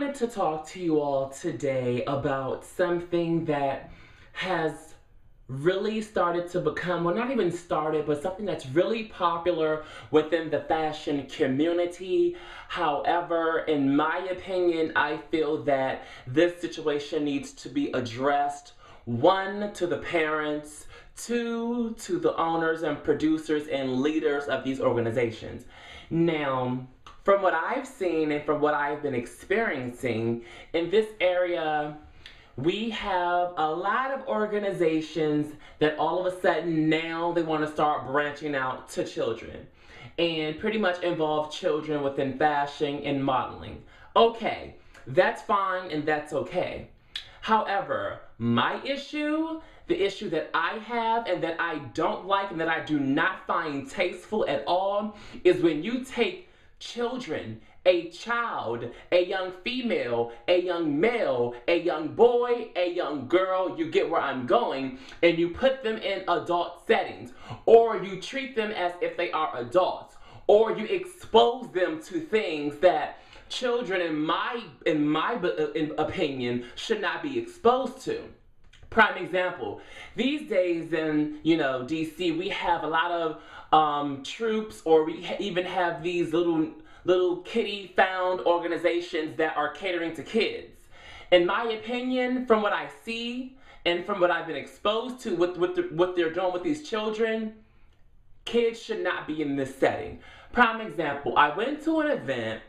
wanted to talk to you all today about something that has really started to become, well, not even started, but something that's really popular within the fashion community. However, in my opinion, I feel that this situation needs to be addressed. One, to the parents, two, to the owners and producers and leaders of these organizations. Now, from what I've seen and from what I've been experiencing in this area, we have a lot of organizations that all of a sudden now they want to start branching out to children and pretty much involve children within fashion and modeling. Okay, that's fine and that's okay. However, my issue, the issue that I have and that I don't like and that I do not find tasteful at all is when you take children, a child, a young female, a young male, a young boy, a young girl, you get where I'm going, and you put them in adult settings, or you treat them as if they are adults, or you expose them to things that children, in my opinion, should not be exposed to. Prime example, these days in, DC, we have a lot of Troupes, or we even have these little kiddie found organizations that are catering to kids. In my opinion, from what I see and from what I've been exposed to, what they're doing with these children, kids should not be in this setting. Prime example, I went to an event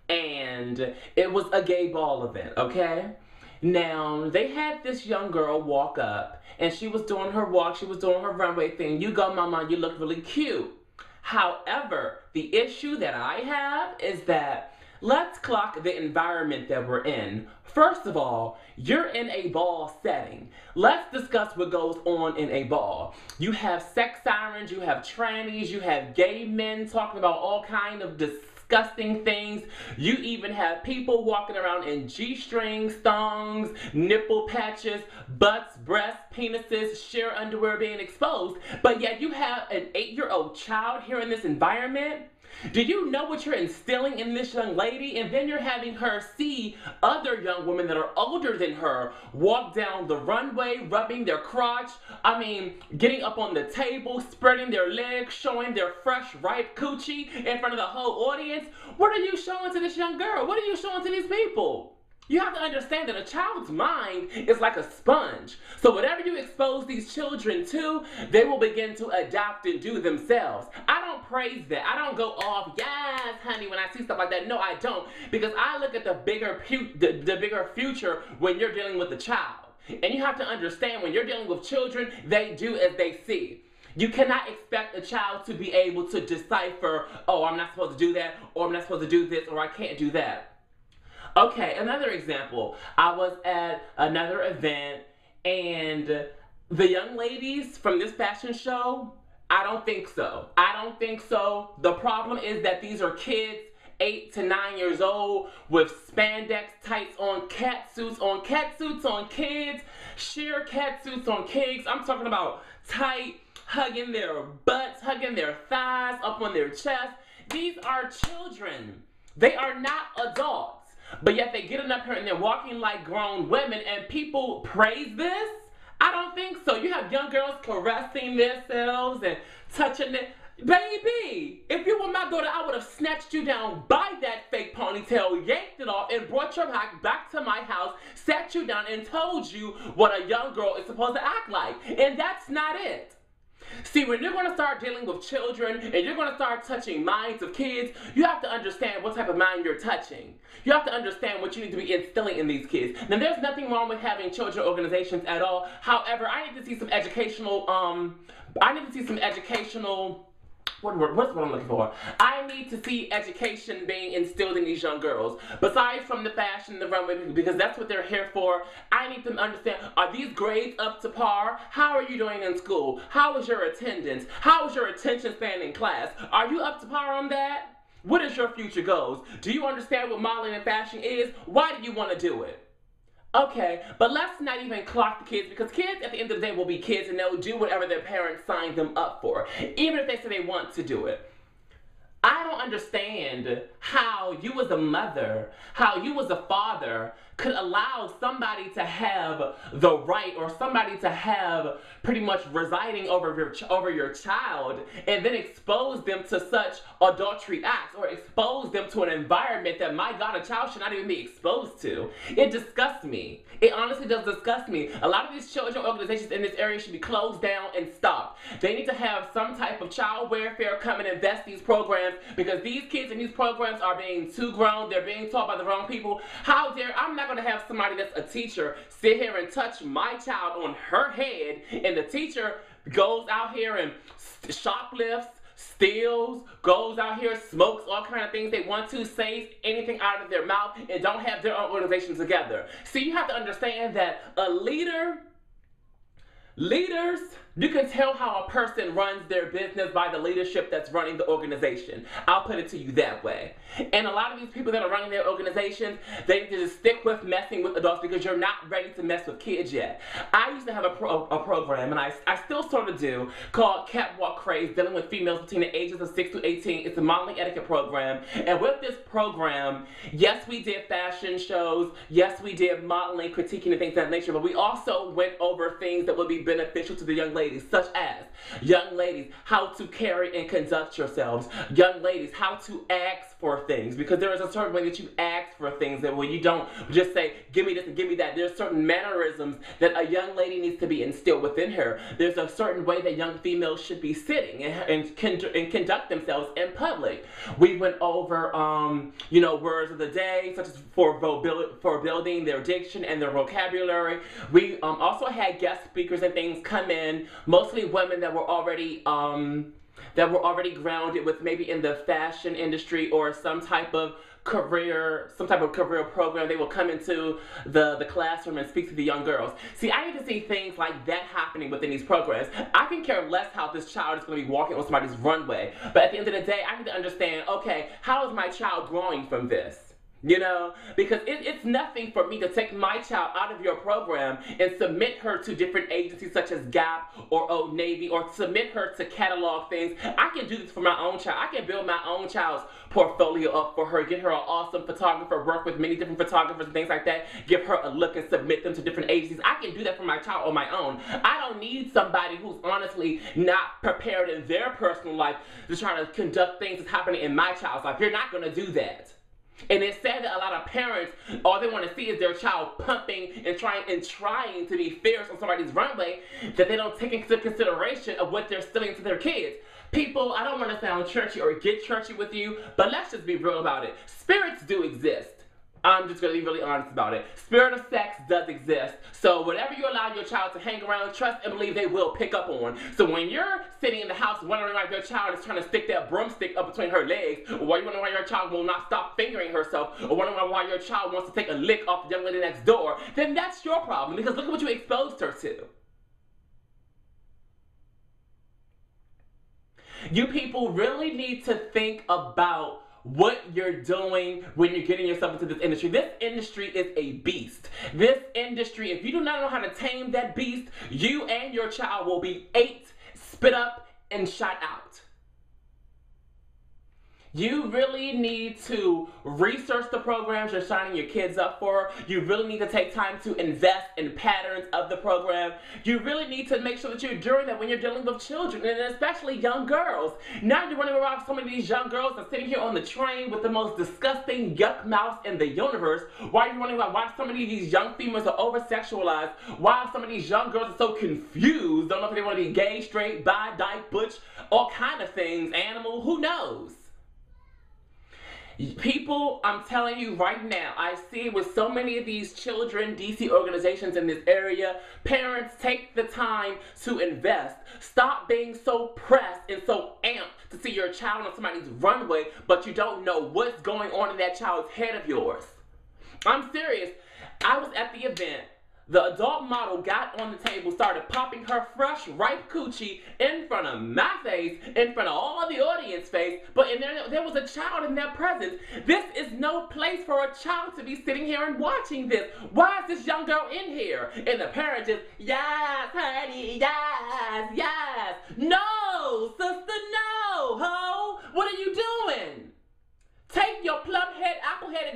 and it was a gay ball event, okay? Now, they had this young girl walk up and she was doing her walk, she was doing her runway thing. You go, mama, you look really cute. However, the issue that I have is that let's clock the environment that we're in. First of all, you're in a ball setting. Let's discuss what goes on in a ball. You have sex sirens, you have trannies, you have gay men talking about all kind of disgusting things. You even have people walking around in G-strings, thongs, nipple patches, butts, breasts, penises, sheer underwear being exposed. But yet you have an 8-year-old child here in this environment. Do you know what you're instilling in this young lady? And then you're having her see other young women that are older than her walk down the runway, rubbing their crotch, getting up on the table, spreading their legs, showing their fresh, ripe coochie in front of the whole audience. What are you showing to this young girl? What are you showing to these people? You have to understand that a child's mind is like a sponge. So whatever you expose these children to, they will begin to adapt and do themselves. I don't praise that. I don't go off, yes, honey, when I see stuff like that. No, I don't. Because I look at the bigger future when you're dealing with a child. And you have to understand, when you're dealing with children, they do as they see. You cannot expect a child to be able to decipher, oh, I'm not supposed to do that, or I'm not supposed to do this, or I can't do that. Okay, another example. I was at another event and the young ladies from this fashion show, I don't think so. I don't think so. The problem is that these are kids 8 to 9 years old with spandex tights on, cat suits on kids, sheer cat suits on kids. I'm talking about tight, hugging their butts, hugging their thighs, up on their chest. These are children. They are not adults. But yet they get up here and they're walking like grown women and people praise this? I don't think so. You have young girls caressing themselves and touching it. Baby, if you were my daughter, I would have snatched you down by that fake ponytail, yanked it off, and brought your back to my house, sat you down, and told you what a young girl is supposed to act like. And that's not it. See, when you're going to start dealing with children and you're going to start touching minds of kids, you have to understand what type of mind you're touching. You have to understand what you need to be instilling in these kids. Now, there's nothing wrong with having children organizations at all. However, I need to see some educational, what's what I'm looking for? I need to see education being instilled in these young girls. Besides from the fashion, the runway, because that's what they're here for. I need them to understand, are these grades up to par? How are you doing in school? How is your attendance? How is your attention span in class? Are you up to par on that? What is your future goals? Do you understand what modeling and fashion is? Why do you want to do it? Okay, but let's not even clock the kids, because kids at the end of the day will be kids and they'll do whatever their parents signed them up for, even if they say they want to do it. I don't understand how you as a mother, how you as a father could allow somebody to have the right, or somebody to have pretty much residing over your child, and then expose them to such adultery acts, or expose them to an environment that, my God, a child should not even be exposed to. It disgusts me. It honestly does disgust me. A lot of these children organizations in this area should be closed down and stopped. They need to have some type of child welfare come and invest these programs, because these kids in these programs are being too grown. They're being taught by the wrong people. How dare, I'm not going to have somebody that's a teacher sit here and touch my child on her head, and the teacher goes out here and shoplifts, steals, goes out here, smokes all kind of things they want to, says anything out of their mouth, and don't have their own organization together. See, you have to understand that a leaders, you can tell how a person runs their business by the leadership that's running the organization. I'll put it to you that way. And a lot of these people that are running their organizations, they need to just stick with messing with adults, because you're not ready to mess with kids yet. I used to have a program, and I still sort of do, called Catwalk Craze, dealing with females between the ages of 6 to 18. It's a modeling etiquette program. And with this program, yes, we did fashion shows. Yes, we did modeling, critiquing, and things of that nature. But we also went over things that would be beneficial to the young ladies, such as, young ladies, how to carry and conduct yourselves. Young ladies, how to ask for things, because there is a certain way that you ask for things, that when you don't just say, give me this and give me that. There's certain mannerisms that a young lady needs to be instilled within her. There's a certain way that young females should be sitting and conduct themselves in public. We went over, you know, words of the day, such as for building their diction and their vocabulary. We also had guest speakers and things come in, mostly women that were already grounded with maybe in the fashion industry or some type of career program. They will come into the classroom and speak to the young girls. See, I need to see things like that happening within these programs. I can care less how this child is going to be walking on somebody's runway, but at the end of the day, I need to understand, okay, how is my child growing from this? You know, because it's nothing for me to take my child out of your program and submit her to different agencies such as Gap or Old Navy, or submit her to catalog things. I can do this for my own child. I can build my own child's portfolio up for her, get her an awesome photographer, work with many different photographers and things like that, give her a look and submit them to different agencies. I can do that for my child on my own. I don't need somebody who's honestly not prepared in their personal life to try to conduct things that's happening in my child's life. You're not going to do that. And it's sad that a lot of parents, all they want to see is their child pumping and trying to be fierce on somebody's runway, that they don't take into consideration of what they're stealing to their kids. People, I don't want to sound churchy or get churchy with you, but let's just be real about it. Spirits do exist. I'm just going to be really honest about it. Spirit of sex does exist. So whatever you allow your child to hang around, trust and believe they will pick up on. So when you're sitting in the house wondering why your child is trying to stick that broomstick up between her legs, or why you wondering why your child will not stop fingering herself, or wondering why your child wants to take a lick off the young lady next door, then that's your problem, because look at what you exposed her to. You people really need to think about what you're doing when you're getting yourself into this industry. This industry is a beast. This industry, if you do not know how to tame that beast, you and your child will be ate, spit up, and shot out. You really need to research the programs you're signing your kids up for. You really need to take time to invest in patterns of the program. You really need to make sure that you're doing that when you're dealing with children, and especially young girls. Now you're running around with some of these young girls that are sitting here on the train with the most disgusting yuck mouths in the universe. Why are you running around? Why so many of these young females are over-sexualized? Why some of these young girls are so confused? Don't know if they want to be gay, straight, bi, dyke, butch, all kind of things, animal, who knows? People, I'm telling you right now, I see with so many of these children, DC organizations in this area, parents, take the time to invest. Stop being so pressed and so amped to see your child on somebody's runway, but you don't know what's going on in that child's head of yours. I'm serious. I was at the event. The adult model got on the table, started popping her fresh, ripe coochie in front of my face, in front of all the audience face, but there was a child in their presence. This is no place for a child to be sitting here and watching this. Why is this young girl in here? And the parent just, yes, honey, yes, yes. No, sister, no, ho. What are you doing?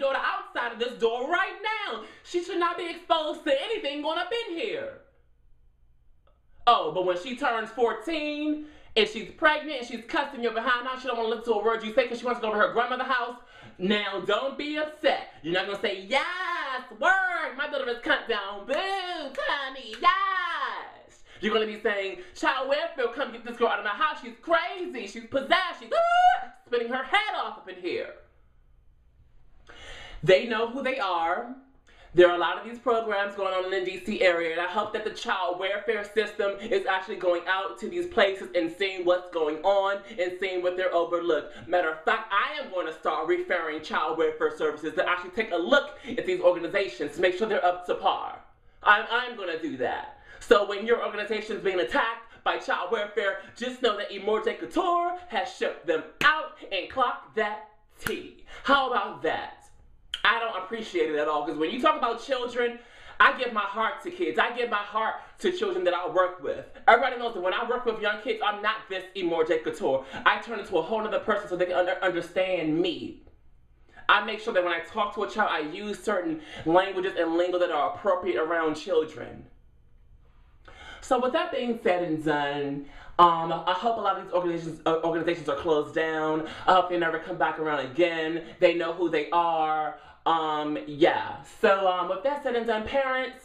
your daughter outside of this door right now. She should not be exposed to anything going up in here. Oh, but when she turns 14 and she's pregnant and she's cussing your behind out, she don't want to listen to a word you say because she wants to go to her grandmother's house. Now, don't be upset. You're not going to say, yes, word, my daughter is cut down. Boo, honey, yes. You're going to be saying, child welfare, come get this girl out of my house. She's crazy. She's possessed. She's spinning her head off up in here. They know who they are. There are a lot of these programs going on in the DC area, and I hope that the child welfare system is actually going out to these places and seeing what's going on and seeing what they're overlooked. Matter of fact, I am going to start referring child welfare services to actually take a look at these organizations to make sure they're up to par. I'm going to do that. So when your organization is being attacked by child welfare, just know that Emore'J Couture has shipped them out and clocked that T. How about that? I don't appreciate it at all, because when you talk about children, I give my heart to kids. I give my heart to children that I work with. Everybody knows that when I work with young kids, I'm not this Emore'J Couture. I turn into a whole other person so they can understand me. I make sure that when I talk to a child, I use certain languages and lingo that are appropriate around children. So with that being said and done, I hope a lot of these organizations are closed down. I hope they never come back around again. They know who they are. Yeah. So with that said and done, parents,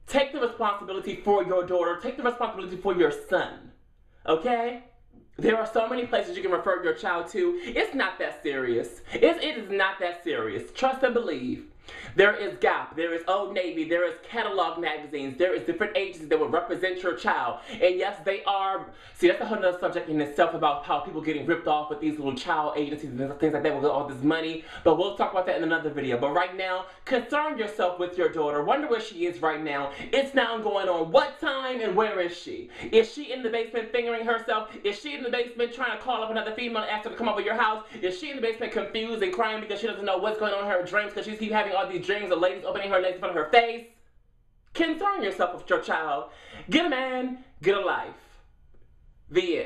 take the responsibility for your daughter. Take the responsibility for your son. Okay? There are so many places you can refer your child to. It's not that serious. It is not that serious. Trust and believe. There is Gap, there is Old Navy, there is catalog magazines, there is different agencies that will represent your child. And yes, they are, see, that's a whole other subject in itself about how people getting ripped off with these little child agencies and things like that with all this money. But we'll talk about that in another video. But right now, concern yourself with your daughter. Wonder where she is right now. It's now going on what time and where is she? Is she in the basement fingering herself? Is she in the basement trying to call up another female and ask her to come over your house? Is she in the basement confused and crying because she doesn't know what's going on in her dreams because she keeps having all these dreams of ladies opening her legs in front of her face? Concern yourself with your child. Get a man, get a life. The end.